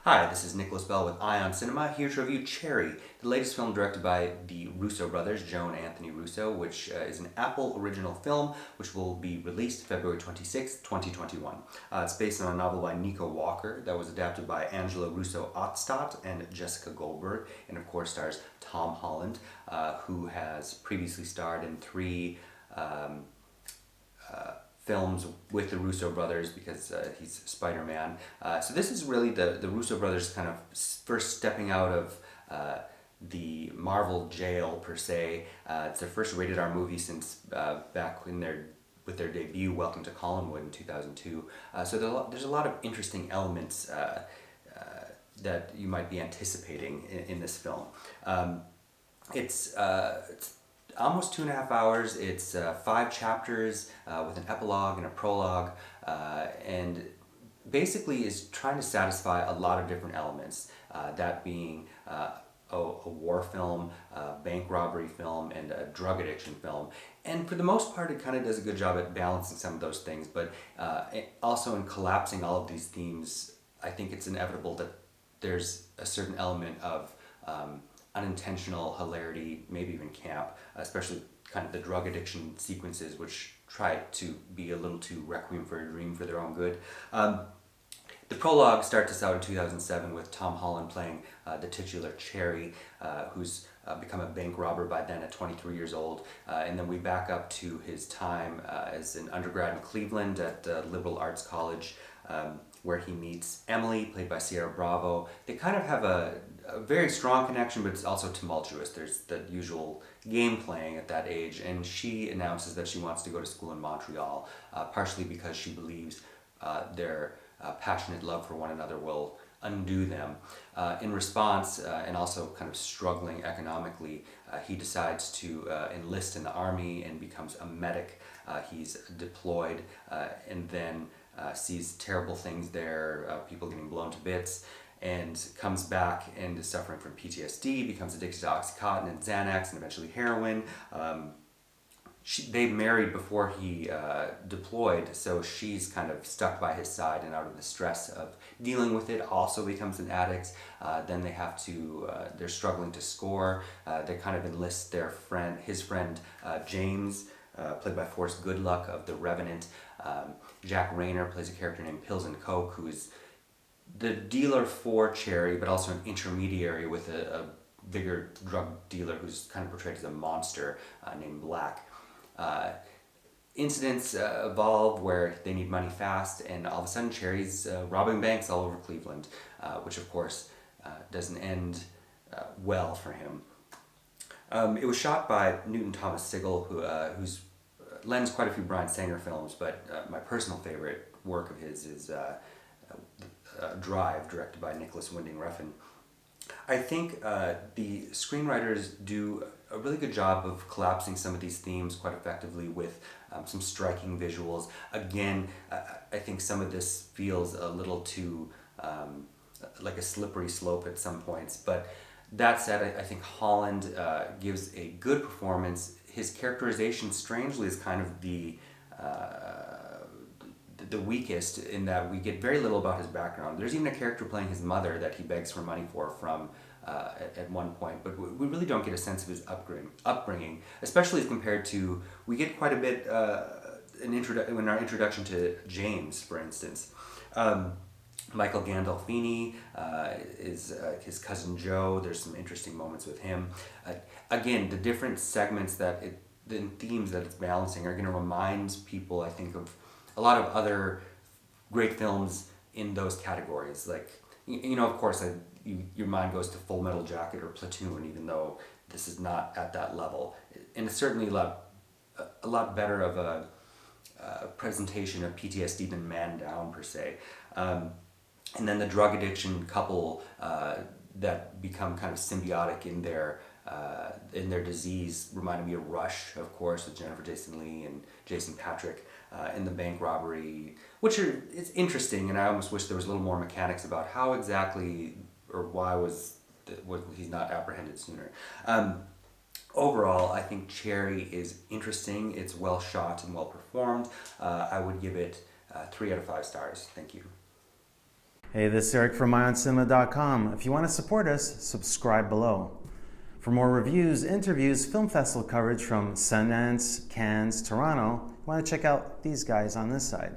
Hi, this is Nicholas Bell with IONCINEMA, here to review Cherry, the latest film directed by the Russo brothers, Joe and Anthony Russo, which is an Apple original film, which will be released February 26, 2021. It's based on a novel by Nico Walker that was adapted by Angela Russo-Otstot and Jessica Goldberg, and of course stars Tom Holland, who has previously starred in three films with the Russo brothers because he's Spider-Man. So this is really the Russo brothers kind of first stepping out of the Marvel jail per se. It's their first rated R movie since back when with their debut, Welcome to Collinwood in 2002. So there's a lot of interesting elements that you might be anticipating in this film. It's almost 2.5 hours. It's 5 chapters with an epilogue and a prologue, and basically is trying to satisfy a lot of different elements, that being a war film, a bank robbery film, and a drug addiction film. And for the most part, it kind of does a good job at balancing some of those things, but also in collapsing all of these themes, I think it's inevitable that there's a certain element of unintentional hilarity, maybe even camp, especially kind of the drug addiction sequences, which try to be a little too Requiem for a Dream for their own good. The prologue starts us out in 2007 with Tom Holland playing the titular Cherry, who's become a bank robber by then at 23 years old. And then we back up to his time as an undergrad in Cleveland at Liberal Arts College, where he meets Emily, played by Ciara Bravo. They kind of have a very strong connection, but it's also tumultuous. There's the usual game playing at that age, and she announces that she wants to go to school in Montreal, partially because she believes their passionate love for one another will undo them. In response, and also kind of struggling economically, he decides to enlist in the army and becomes a medic. He's deployed and then sees terrible things there, people getting blown to bits, and comes back and is suffering from PTSD, becomes addicted to Oxycontin and Xanax and eventually heroin. They married before he deployed, so she's kind of stuck by his side and out of the stress of dealing with it, also becomes an addict. Then they have to, they're struggling to score. They kind of enlist his friend James, played by Forrest Goodluck of The Revenant. Jack Reynor plays a character named Pills and Coke, who's the dealer for Cherry, but also an intermediary with a bigger drug dealer who's kind of portrayed as a monster named Black. Incidents evolve where they need money fast, and all of a sudden Cherry's robbing banks all over Cleveland, which of course doesn't end well for him. It was shot by Newton Thomas Sigel, who's lends quite a few Brian Singer films, but my personal favorite work of his is Drive, directed by Nicholas Winding Refn. I think the screenwriters do a really good job of collapsing some of these themes quite effectively with some striking visuals. Again, I think some of this feels a little too like a slippery slope at some points, but that said, I think Holland gives a good performance. His characterization, strangely, is kind of the weakest, in that we get very little about his background. There's even a character playing his mother that he begs for money from at one point, but we really don't get a sense of his upbringing, especially as compared to, we get quite a bit in our introduction to James, for instance. Michael Gandolfini is his cousin Joe. There's some interesting moments with him. Again, the different segments the themes that it's balancing are going to remind people, I think, of a lot of other great films in those categories. Like, of course, your mind goes to Full Metal Jacket or Platoon, even though this is not at that level. And it's certainly a lot better of a presentation of PTSD than Man Down, per se. And then the drug addiction couple that become kind of symbiotic in their disease reminded me of Rush, of course, with Jennifer Jason Leigh and Jason Patric, in the bank robbery, it's interesting, and I almost wish there was a little more mechanics about how exactly or why was he's not apprehended sooner. Overall, I think Cherry is interesting. It's well shot and well performed. I would give it 3 out of 5 stars. Thank you. Hey, this is Eric from IONCINEMA.com. If you want to support us, subscribe below. For more reviews, interviews, film festival coverage from Sundance, Cannes, Toronto, you want to check out these guys on this side.